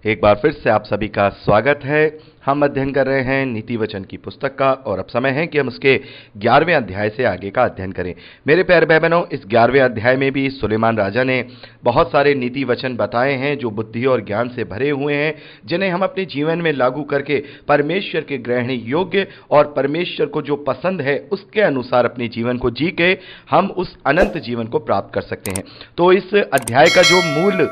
एक बार फिर से आप सभी का स्वागत है। हम अध्ययन कर रहे हैं नीति वचन की पुस्तक का और अब समय है कि हम उसके 11वें अध्याय से आगे का अध्ययन करें। मेरे प्यारे भाई बहनों, इस 11वें अध्याय में भी सुलेमान राजा ने बहुत सारे नीति वचन बताए हैं जो बुद्धि और ज्ञान से भरे हुए हैं, जिन्हें हम अपने जीवन में लागू करके परमेश्वर के ग्रहण योग्य और परमेश्वर को जो पसंद है उसके अनुसार अपने जीवन को जी के हम उस अनंत जीवन को प्राप्त कर सकते हैं। तो इस अध्याय का जो मूल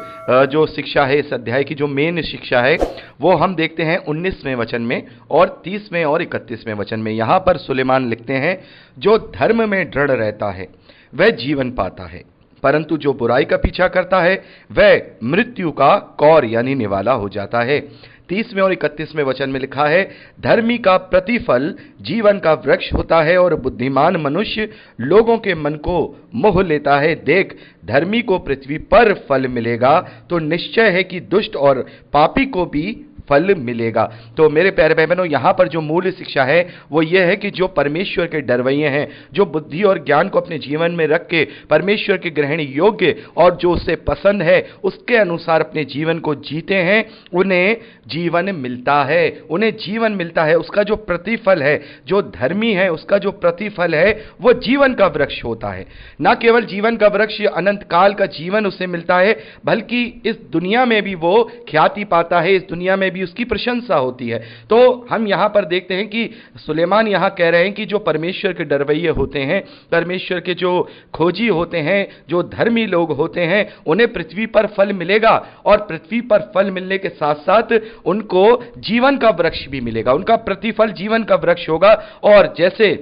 जो शिक्षा है, इस अध्याय की जो मेन शिक्षा है वो हम देखते हैं 19वें वचन में और 30वें और 31वें वचन में। यहां पर सुलेमान लिखते हैं, जो धर्म में दृढ़ रहता है वह जीवन पाता है, परंतु जो बुराई का पीछा करता है वह मृत्यु का कौर यानी निवाला हो जाता है। 30वें और 31वें वचन में लिखा है, धर्मी का प्रतिफल जीवन का वृक्ष होता है और बुद्धिमान मनुष्य लोगों के मन को मोह लेता है। देख, धर्मी को पृथ्वी पर फल मिलेगा तो निश्चय है कि दुष्ट और पापी को भी फल मिलेगा। तो मेरे प्यारे भाई बहनों, यहां पर जो मूल शिक्षा है वो ये है कि जो परमेश्वर के डरवैये हैं, जो बुद्धि और ज्ञान को अपने जीवन में रख के परमेश्वर के ग्रहण योग्य और जो उसे पसंद है उसके अनुसार अपने जीवन को जीते हैं, उन्हें जीवन मिलता है, उन्हें जीवन मिलता है। उसका जो प्रतिफल है, जो धर्मी है उसका जो प्रतिफल है वो जीवन का वृक्ष होता है। ना केवल जीवन का वृक्ष, अनंत काल का जीवन उसे मिलता है, बल्कि इस दुनिया में भी वो ख्याति पाता है, इस दुनिया में भी उसकी प्रशंसा होती है। तो हम यहां पर देखते हैं कि सुलेमान यहां कह रहे हैं कि जो परमेश्वर के डरवैये होते हैं, परमेश्वर के जो खोजी होते हैं, जो धर्मी लोग होते हैं, उन्हें पृथ्वी पर फल मिलेगा और पृथ्वी पर फल मिलने के साथ साथ उनको जीवन का वृक्ष भी मिलेगा, उनका प्रतिफल जीवन का वृक्ष होगा। और जैसे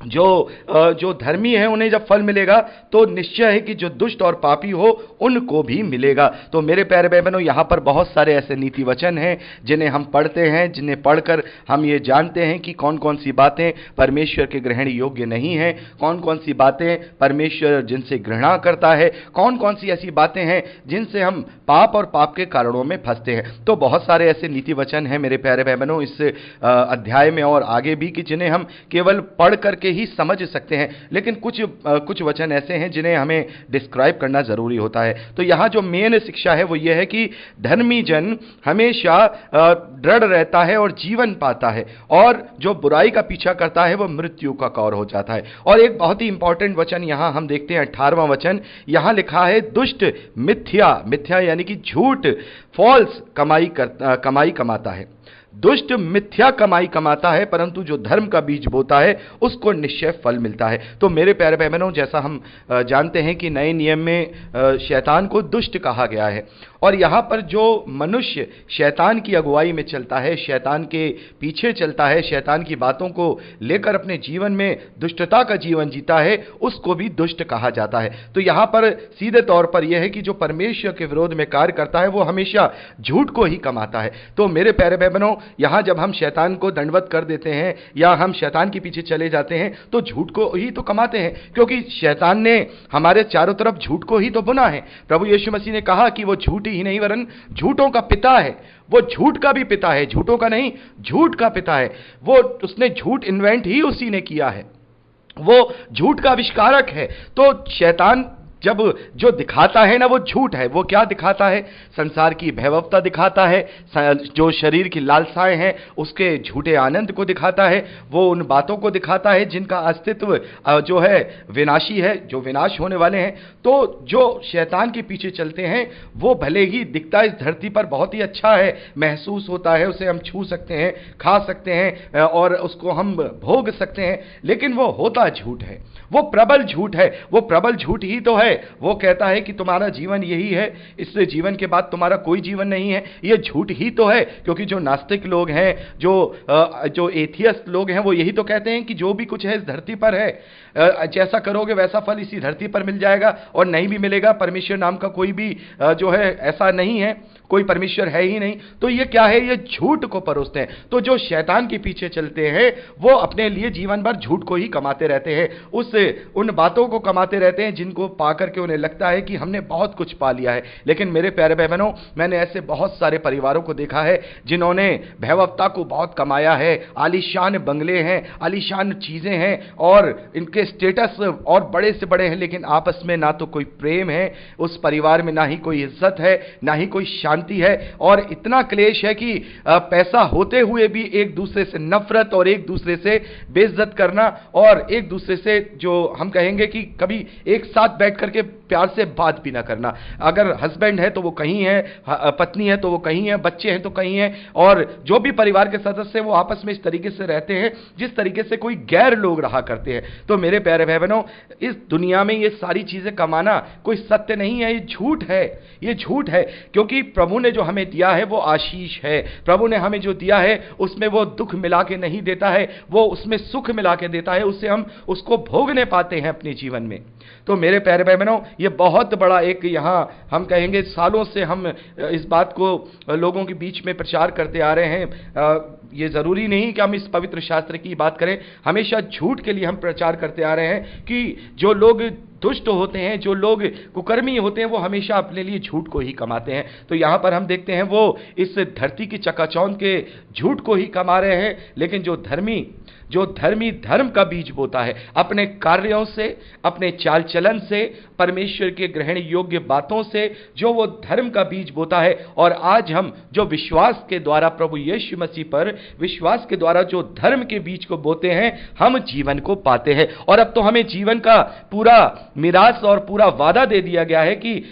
जो धर्मी है उन्हें जब फल मिलेगा तो निश्चय है कि जो दुष्ट और पापी हो उनको भी मिलेगा। तो मेरे प्यारे भाई बहनों, यहां पर बहुत सारे ऐसे नीति वचन हैं जिन्हें हम पढ़ते हैं, जिन्हें पढ़कर हम ये जानते हैं कि कौन कौन सी बातें परमेश्वर के ग्रहण योग्य नहीं है, कौन कौन सी बातें परमेश्वर जिनसे घृणा करता है, कौन कौन सी ऐसी बातें हैं जिनसे हम पाप और पाप के कारणों में फंसते हैं। तो बहुत सारे ऐसे नीति वचन हैं मेरे प्यारे भाई बहनों इस अध्याय में और आगे भी कि जिन्हें हम केवल पढ़ करके ही समझ सकते हैं, लेकिन कुछ वचन ऐसे हैं जिन्हें हमें डिस्क्राइब करना जरूरी होता है। तो यहां जो मेन शिक्षा है वो यह है कि धर्मी जन हमेशा दृढ़ रहता है और जीवन पाता है, और जो बुराई का पीछा करता है वो मृत्यु का कौर हो जाता है। और एक बहुत ही इंपॉर्टेंट वचन यहां हम देखते हैं, 18वां वचन। यहां लिखा है, दुष्ट मिथ्या यानी कि झूठ, फॉल्स कमाई कमाता है। दुष्ट मिथ्या कमाई कमाता है, परंतु जो धर्म का बीज बोता है उसको निश्चय फल मिलता है। तो मेरे प्यारे भाई बहनों, जैसा हम जानते हैं कि नए नियम में शैतान को दुष्ट कहा गया है, और यहां पर जो मनुष्य शैतान की अगुवाई में चलता है, शैतान के पीछे चलता है, शैतान की बातों को लेकर अपने जीवन में दुष्टता का जीवन जीता है, उसको भी दुष्ट कहा जाता है। तो यहां पर सीधे तौर पर यह है कि जो परमेश्वर के विरोध में कार्य करता है वो हमेशा झूठ को ही कमाता है। तो मेरे प्यारे भाई बहनों, यहां जब हम शैतान को दंडवत कर देते हैं या हम शैतान के पीछे चले जाते हैं तो झूठ को ही तो कमाते हैं, क्योंकि शैतान ने हमारे चारों तरफ झूठ को ही तो बुना है। प्रभु यीशु मसीह ने कहा कि वो झूठ ही नहीं वरन झूठों का पिता है। वो झूठ का भी पिता है, झूठों का नहीं, झूठ का पिता है। वो उसने झूठ इन्वेंट ही उसी ने किया है, वो झूठ का आविष्कारक है। तो शैतान जब जो दिखाता है ना वो झूठ है। वो क्या दिखाता है? संसार की भैभवता दिखाता है, जो शरीर की लालसाएं हैं उसके झूठे आनंद को दिखाता है, वो उन बातों को दिखाता है जिनका अस्तित्व जो है विनाशी है, जो विनाश होने वाले हैं। तो जो शैतान के पीछे चलते हैं वो भले ही दिखता इस धरती पर बहुत ही अच्छा है, महसूस होता है, उसे हम छू सकते हैं, खा सकते हैं और उसको हम भोग सकते हैं, लेकिन वो होता झूठ है, वो प्रबल झूठ है। वो प्रबल झूठ ही तो है। वो कहता है कि तुम्हारा जीवन यही है, इससे जीवन के बाद तुम्हारा कोई जीवन नहीं है। ये झूठ ही तो है, क्योंकि जो नास्तिक लोग हैं, जो एथियस्ट लोग हैं, वो यही तो कहते हैं कि जो भी कुछ है इस धरती पर है, जैसा करोगे वैसा फल इसी धरती पर मिल जाएगा और नहीं भी मिलेगा। परमेश्वर नाम का कोई भी जो है ऐसा नहीं है, कोई परमेश्वर है ही नहीं। तो ये क्या है? ये झूठ को परोसते हैं। तो जो शैतान के पीछे चलते हैं वो अपने लिए जीवन भर झूठ को ही कमाते रहते हैं, उन बातों को कमाते रहते हैं जिनको पाकर के उन्हें लगता है कि हमने बहुत कुछ पा लिया है। लेकिन मेरे प्यारे भाई बहनों, मैंने ऐसे बहुत सारे परिवारों को देखा है जिन्होंने भैभवता को बहुत कमाया है, आलीशान बंगले हैं, आलीशान चीजें हैं और इनके स्टेटस और बड़े से बड़े हैं, लेकिन आपस में ना तो कोई प्रेम है उस परिवार में, ना ही कोई इज्जत है, ना ही कोई शांति अशांति है और इतना क्लेश है कि पैसा होते हुए भी एक दूसरे से नफरत और एक दूसरे से बेइज्जत करना और एक दूसरे से जो हम कहेंगे कि कभी एक साथ बैठ करके प्यार से बात भी ना करना। अगर हस्बैंड है तो वो कहीं है, पत्नी है तो वो कहीं है, बच्चे हैं तो कहीं है, और जो भी परिवार के सदस्य हैं वो आपस में इस तरीके से रहते हैं जिस तरीके से कोई गैर लोग रहा करते हैं। तो मेरे प्यारे भाई बहनों, इस दुनिया में ये सारी चीजें कमाना कोई सत्य नहीं है, ये झूठ है, ये झूठ है, क्योंकि प्रभु ने जो हमें दिया है वो आशीष है। प्रभु ने हमें जो दिया है उसमें वो दुख मिला के नहीं देता है, वो उसमें सुख मिला के देता है, उससे हम उसको भोगने पाते हैं अपने जीवन में। तो मेरे प्यारे भाई बहनों, ये बहुत बड़ा एक यहां हम कहेंगे सालों से हम इस बात को लोगों के बीच में प्रचार करते आ रहे हैं। ये जरूरी नहीं कि हम इस पवित्र शास्त्र की बात करें, हमेशा झूठ के लिए हम प्रचार करते आ रहे हैं कि जो लोग दुष्ट होते हैं, जो लोग कुकर्मी होते हैं, वो हमेशा अपने लिए झूठ को ही कमाते हैं। तो यहां पर हम देखते हैं वो इस धरती की चकाचौंध के झूठ को ही कमा रहे हैं, लेकिन जो धर्मी धर्म का बीज बोता है, अपने कार्यों से, अपने चाल चलन से, परमेश्वर के ग्रहण योग्य बातों से जो वो धर्म का बीज बोता है, और आज हम जो विश्वास के द्वारा प्रभु यीशु मसीह पर विश्वास के द्वारा जो धर्म के बीज को बोते हैं, हम जीवन को पाते हैं। और अब तो हमें जीवन का पूरा मिरास और पूरा वादा दे दिया गया है कि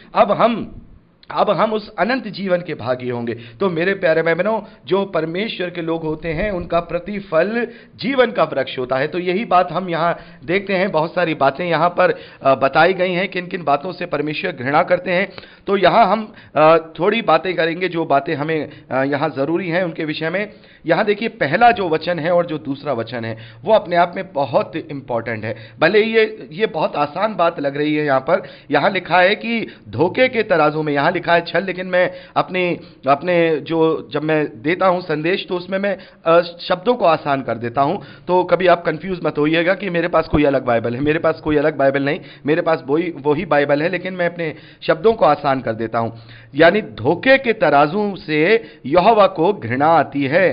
अब हम उस अनंत जीवन के भागी होंगे। तो मेरे प्यारे भाई बहनों, जो परमेश्वर के लोग होते हैं उनका प्रतिफल जीवन का वृक्ष होता है। तो यही बात हम यहाँ देखते हैं, बहुत सारी बातें यहाँ पर बताई गई हैं, किन किन बातों से परमेश्वर घृणा करते हैं। तो यहाँ हम थोड़ी बातें करेंगे, जो बातें हमें यहाँ जरूरी हैं उनके विषय में। यहाँ देखिए, पहला जो वचन है और जो दूसरा वचन है वो अपने आप में बहुत इंपॉर्टेंट है। भले ये बहुत आसान बात लग रही है, यहाँ लिखा है कि धोखे के तराजू में, यहाँ लिखा है छल, लेकिन मैं अपने जो जब मैं देता हूं संदेश तो उसमें मैं शब्दों को आसान कर देता हूं। तो कभी आप कंफ्यूज मत होइएगा कि मेरे पास कोई अलग बाइबल है। मेरे पास कोई अलग बाइबल नहीं, मेरे पास वही बाइबल है, लेकिन मैं अपने शब्दों को आसान कर देता हूं। यानी धोखे के तराजू से यहोवा को घृणा आती है,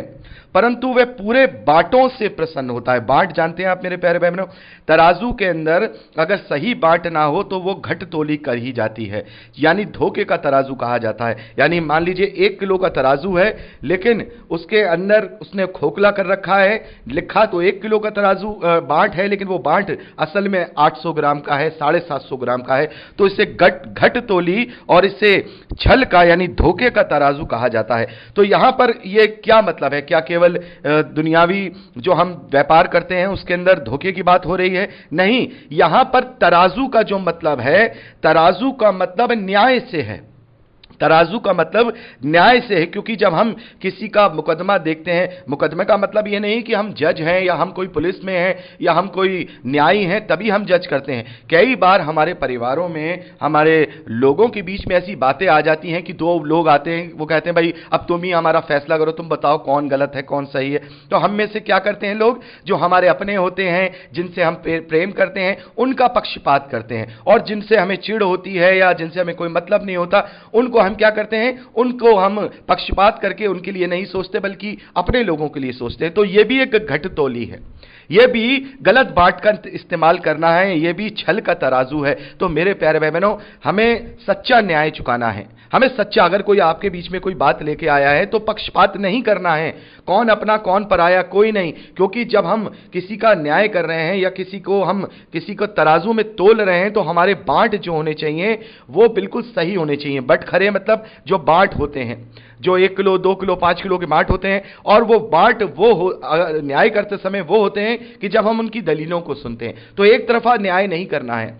परंतु वह पूरे बांटों से प्रसन्न होता है। बांट जानते हैं आप मेरे प्यारे भाई बहनों, तराजू के अंदर अगर सही बांट ना हो तो वो घट तोली कर ही जाती है, यानी धोखे का तराजू कहा जाता है। यानी मान लीजिए 1 किलो का तराजू है, लेकिन उसके अंदर उसने खोखला कर रखा है, लिखा तो 1 किलो का तराजू बांट है, लेकिन वो बांट असल में 800 ग्राम का है, 750 ग्राम का है। तो इसे घट तोली और इसे छल का यानी धोखे का तराजू कहा जाता है। तो यहां पर यह क्या मतलब है? क्या केवल दुनियावी जो हम व्यापार करते हैं उसके अंदर धोखे की बात हो रही है? नहीं, यहां पर तराजू का जो मतलब है, तराजू का मतलब न्याय से है। तराजू का मतलब न्याय से है, क्योंकि जब हम किसी का मुकदमा देखते हैं, मुकदमे का मतलब यह नहीं कि हम जज हैं या हम कोई पुलिस में हैं या हम कोई न्यायी हैं तभी हम जज करते हैं। कई बार हमारे परिवारों में, हमारे लोगों के बीच में ऐसी बातें आ जाती हैं कि 2 लोग आते हैं, वो कहते हैं भाई अब तुम ही हमारा फैसला करो, तुम बताओ कौन गलत है कौन सही है। तो हम में से क्या करते हैं लोग, जो हमारे अपने होते हैं, जिनसे हम प्रेम करते हैं, उनका पक्षपात करते हैं, और जिनसे हमें चिढ़ होती है या जिनसे हमें कोई मतलब नहीं होता, उनको हम क्या करते हैं, उनको हम पक्षपात करके उनके लिए नहीं सोचते बल्कि अपने लोगों के लिए सोचते हैं। तो यह भी एक घट तोली है, यह भी गलत बाट का इस्तेमाल करना है, यह भी छल का तराजू है। तो मेरे प्यारे भाई बहनों, हमें सच्चा न्याय चुकाना है, हमें सच्चा, अगर कोई आपके बीच में कोई बात लेके आया है तो पक्षपात नहीं करना है, कौन अपना कौन पराया कोई नहीं। क्योंकि जब हम किसी का न्याय कर रहे हैं या किसी को तराजू में तोल रहे हैं तो हमारे बांट जो होने चाहिए वो बिल्कुल सही होने चाहिए। बटखरे मतलब जो बांट होते हैं, जो 1 किलो 2 किलो 5 किलो के बांट होते हैं, और वो बांट न्याय करते समय वो होते हैं कि जब हम उनकी दलीलों को सुनते हैं। तो एक तरफा न्याय नहीं करना है,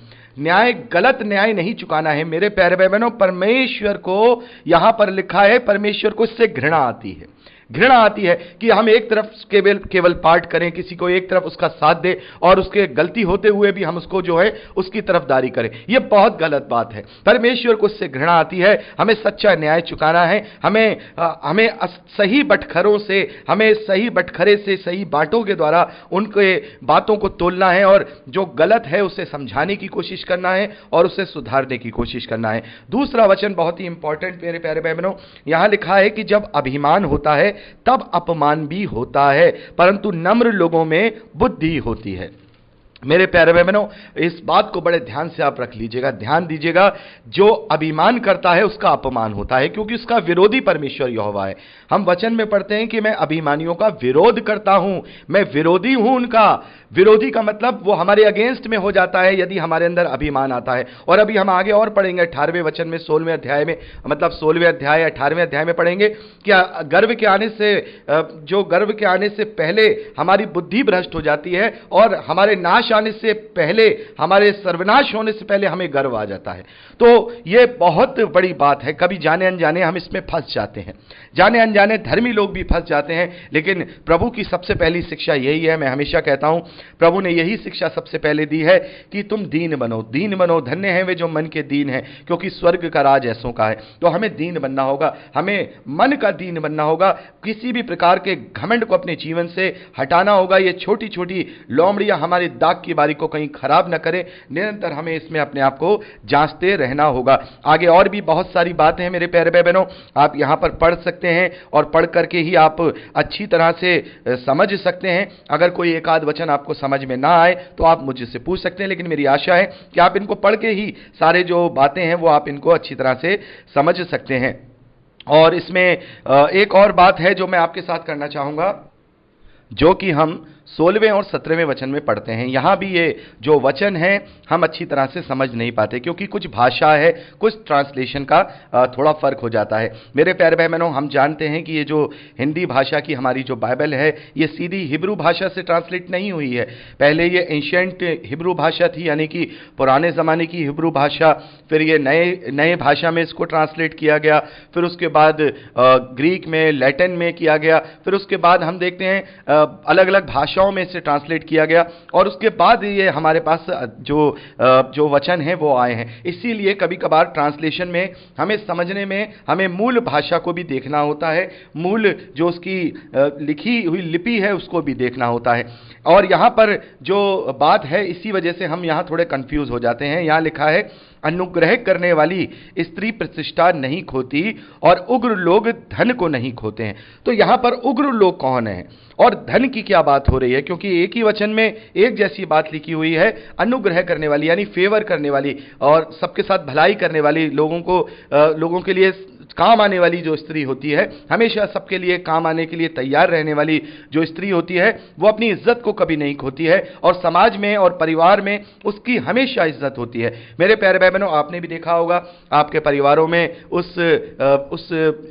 गलत न्याय नहीं चुकाना है। मेरे प्यारे भाई बहनों, परमेश्वर को यहां पर लिखा है, परमेश्वर को इससे घृणा आती है। घृणा आती है कि हम एक तरफ केवल पार्ट करें, किसी को एक तरफ उसका साथ दे और उसके गलती होते हुए भी हम उसको जो है उसकी तरफदारी करें। यह बहुत गलत बात है। परमेश्वर को इससे घृणा आती है। हमें सच्चा न्याय चुकाना है, हमें सही बटखरों से, हमें सही बटखरे से, सही बातों के द्वारा उनके बातों को तोलना है, और जो गलत है उसे समझाने की कोशिश करना है और उसे सुधारने की कोशिश करना है। दूसरा वचन बहुत ही इंपॉर्टेंट मेरे प्यारे भाई बहनों, यहां लिखा है कि जब अभिमान होता है तब अपमान भी होता है, परंतु नम्र लोगों में बुद्धि होती है। मेरे प्यारे भाई बहनों, इस बात को बड़े ध्यान से आप रख लीजिएगा, ध्यान दीजिएगा। जो अभिमान करता है उसका अपमान होता है, क्योंकि उसका विरोधी परमेश्वर यहोवा है। हम वचन में पढ़ते हैं कि मैं अभिमानियों का विरोध करता हूं, मैं विरोधी हूं उनका। विरोधी का मतलब वो हमारे अगेंस्ट में हो जाता है यदि हमारे अंदर अभिमान आता है। और अभी हम आगे और पढ़ेंगे 18वें वचन में, 16वें अध्याय में, मतलब 16वें अध्याय 18वें अध्याय में पढ़ेंगे कि गर्व के आने से, जो गर्व के आने से पहले हमारी बुद्धि भ्रष्ट हो जाती है और हमारे नाश आने से पहले, हमारे सर्वनाश होने से पहले हमें गर्व आ जाता है। तो यह बहुत बड़ी बात है। कभी जाने अनजाने हम इसमें फंस जाते हैं, जाने अनजाने धर्मी लोग भी फंस जाते हैं। लेकिन प्रभु की सबसे पहली शिक्षा यही है, मैं हमेशा कहता हूं प्रभु ने यही शिक्षा सबसे पहले दी है कि तुम दीन बनो, दीन बनो, धन्य हैं वे जो मन के दीन हैं, क्योंकि स्वर्ग का राज ऐसों का है। तो हमें दीन बनना होगा, हमें मन का दीन बनना होगा। किसी भी प्रकार के घमंड को अपने जीवन से हटाना होगा। ये छोटी छोटी लोमड़ियां हमारी दाग की बारी को कहीं खराब न करें। निरंतर हमें इसमें अपने आप को जांचते रहना होगा। आगे और भी बहुत सारी बातें हैं मेरे प्यारे भाई बहनों, आप यहां पर पढ़ सकते हैं और पढ़ करके ही आप अच्छी तरह से समझ सकते हैं। अगर कोई एक आध वचन आपको समझ में ना आए तो आप मुझसे पूछ सकते हैं, लेकिन मेरी आशा है कि आप इनको पढ़ के ही सारे जो बातें हैं वो आप इनको अच्छी तरह से समझ सकते हैं। और इसमें एक और बात है जो मैं आपके साथ करना चाहूंगा, जो कि हम 16वें और 17वें वचन में पढ़ते हैं। यहां भी ये जो वचन है हम अच्छी तरह से समझ नहीं पाते, क्योंकि कुछ भाषा है, कुछ ट्रांसलेशन का थोड़ा फर्क हो जाता है। मेरे प्यारे भाई बहनों, हम जानते हैं कि ये जो हिंदी भाषा की हमारी जो बाइबल है ये सीधी हिब्रू भाषा से ट्रांसलेट नहीं हुई है। पहले ये एंशिएंट हिब्रू भाषा थी, यानी कि पुराने ज़माने की हिब्रू भाषा। फिर ये नए भाषा में इसको ट्रांसलेट किया गया, फिर उसके बाद ग्रीक में, लैटिन में किया गया, फिर उसके बाद हम देखते हैं अलग अलग भाषाओं में से ट्रांसलेट किया गया, और उसके बाद ये हमारे पास जो वचन है वो आए हैं। इसीलिए कभी कभार ट्रांसलेशन में हमें समझने में हमें मूल भाषा को भी देखना होता है, मूल जो उसकी लिखी हुई लिपि है उसको भी देखना होता है। और यहां पर जो बात है, इसी वजह से हम यहां थोड़े कंफ्यूज हो जाते हैं। यहां लिखा है अनुग्रह करने वाली स्त्री प्रतिष्ठा नहीं खोती और उग्र लोग धन को नहीं खोते हैं। तो यहां पर उग्र लोग कौन है और धन की क्या बात हो रही है? क्योंकि एक ही वचन में एक जैसी बात लिखी हुई है। अनुग्रह करने वाली यानी फेवर करने वाली और सबके साथ भलाई करने वाली, लोगों के लिए काम आने वाली जो स्त्री होती है, हमेशा सबके लिए काम आने के लिए तैयार रहने वाली जो स्त्री होती है, वो अपनी इज्जत को कभी नहीं खोती है और समाज में और परिवार में उसकी हमेशा इज्जत होती है। मेरे प्यारे भाई बहनों, आपने भी देखा होगा आपके परिवारों में उस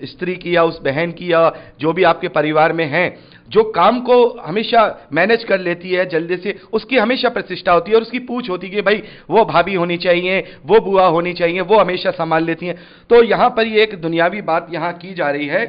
स्त्री की या उस बहन की या जो भी आपके परिवार में है, जो काम को हमेशा मैनेज कर लेती है जल्दी से, उसकी हमेशा प्रतिष्ठा होती है और उसकी पूछ होती है कि भाई वो भाभी होनी चाहिए, वो बुआ होनी चाहिए, वो हमेशा संभाल लेती हैं। तो यहां पर ये एक दुनियावी बात यहां की जा रही है।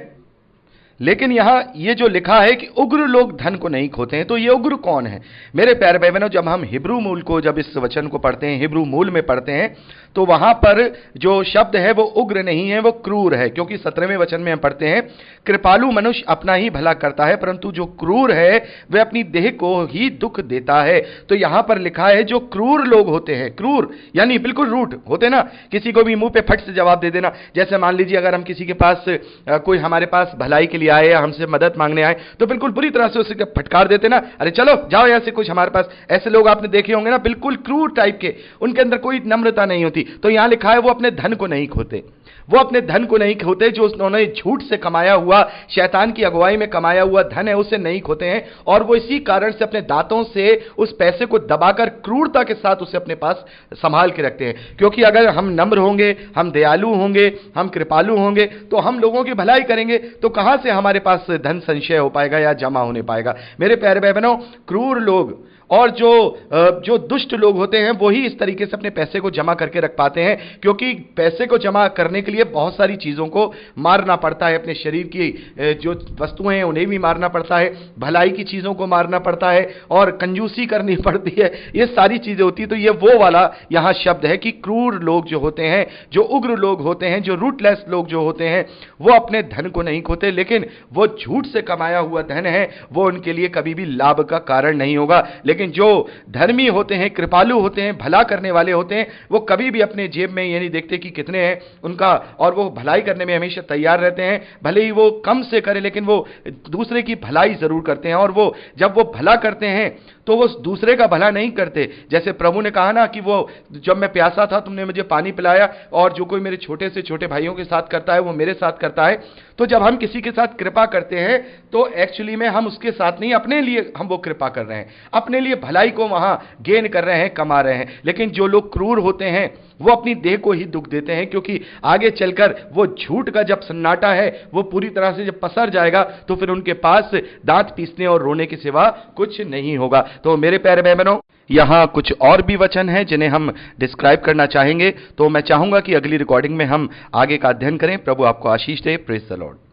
लेकिन यहां ये जो लिखा है कि उग्र लोग धन को नहीं खोते हैं, तो ये उग्र कौन है? मेरे प्यारे भाई बहनों, जब हम हिब्रू मूल को, जब इस वचन को पढ़ते हैं, हिब्रू मूल में पढ़ते हैं, तो वहां पर जो शब्द है वो उग्र नहीं है, वो क्रूर है। क्योंकि 17वें वचन में हम पढ़ते हैं, कृपालु मनुष्य अपना ही भला करता है, परंतु जो क्रूर है वह अपनी देह को ही दुख देता है। तो यहां पर लिखा है जो क्रूर लोग होते हैं, क्रूर यानी बिल्कुल रूठ होते ना, किसी को भी मुंह पे फट से जवाब दे देना। जैसे मान लीजिए अगर हम किसी के पास कोई हमारे पास भलाई के लिए आए या हमसे मदद मांगने आए, तो बिल्कुल बुरी तरह से उसे फटकार देते ना, अरे चलो जाओ यहां से, कुछ हमारे पास। ऐसे लोग आपने देखे होंगे ना, बिल्कुल क्रूर टाइप के, उनके अंदर कोई नम्रता नहीं होती। तो यहां लिखा है वो अपने धन को नहीं खोते, वो अपने धन को नहीं खोते। जो उन्होंने झूठ से कमाया हुआ, शैतान की अगुवाई में कमाया हुआ धन है, उसे नहीं खोते हैं। और वो इसी कारण से अपने दांतों से उस पैसे को दबाकर क्रूरता के साथ उसे अपने पास संभाल के रखते हैं। क्योंकि अगर हम नम्र होंगे, हम दयालु होंगे, हम कृपालु होंगे, तो हम लोगों की भलाई करेंगे, तो कहां से हमारे पास धन संचय हो पाएगा या जमा होने पाएगा? मेरे प्यारे भाई बहनों, क्रूर लोग और जो दुष्ट लोग होते हैं वही इस तरीके से अपने पैसे को जमा करके रख पाते हैं। क्योंकि पैसे को जमा करने के लिए बहुत सारी चीज़ों को मारना पड़ता है, अपने शरीर की जो वस्तुएं हैं उन्हें भी मारना पड़ता है, भलाई की चीज़ों को मारना पड़ता है और कंजूसी करनी पड़ती है, ये सारी चीज़ें होती है। तो ये वो वाला यहाँ शब्द है कि क्रूर लोग जो होते हैं, जो उग्र लोग होते हैं, जो रूटलेस लोग जो होते हैं, वो अपने धन को नहीं खोते, लेकिन वो झूठ से कमाया हुआ धन है वो उनके लिए कभी भी लाभ का कारण नहीं होगा। लेकिन जो धर्मी होते हैं, कृपालु होते हैं, भला करने वाले होते हैं, वो कभी भी अपने जेब में ये नहीं देखते कि कितने हैं, उनका ज्यादा, और वो भलाई करने में हमेशा तैयार रहते हैं। भले ही वो कम से करे, लेकिन वो दूसरे की भलाई जरूर करते हैं। और वो जब वो भला करते हैं तो वो दूसरे का भला नहीं करते। जैसे प्रभु ने कहा ना कि वो जब मैं प्यासा था तुमने मुझे पानी पिलाया, और जो कोई मेरे छोटे से छोटे भाइयों के साथ करता है वो मेरे साथ करता है। तो जब हम किसी के साथ कृपा करते हैं तो एक्चुअली में हम उसके साथ नहीं, अपने लिए हम वो कृपा कर रहे हैं, अपने लिए भलाई को वहां गेन कर रहे हैं, कमा रहे हैं। लेकिन जो लोग क्रूर होते हैं वो अपनी देह को ही दुख देते हैं, क्योंकि आगे चलकर वो झूठ का जब सन्नाटा है वो पूरी तरह से जब पसर जाएगा तो फिर उनके पास दांत पीसने और रोने के सिवा कुछ नहीं होगा। तो मेरे प्यारे भाई बहनों, यहां कुछ और भी वचन हैं जिन्हें हम डिस्क्राइब करना चाहेंगे, तो मैं चाहूंगा कि अगली रिकॉर्डिंग में हम आगे का अध्ययन करें। प्रभु आपको आशीष दे। Praise the Lord.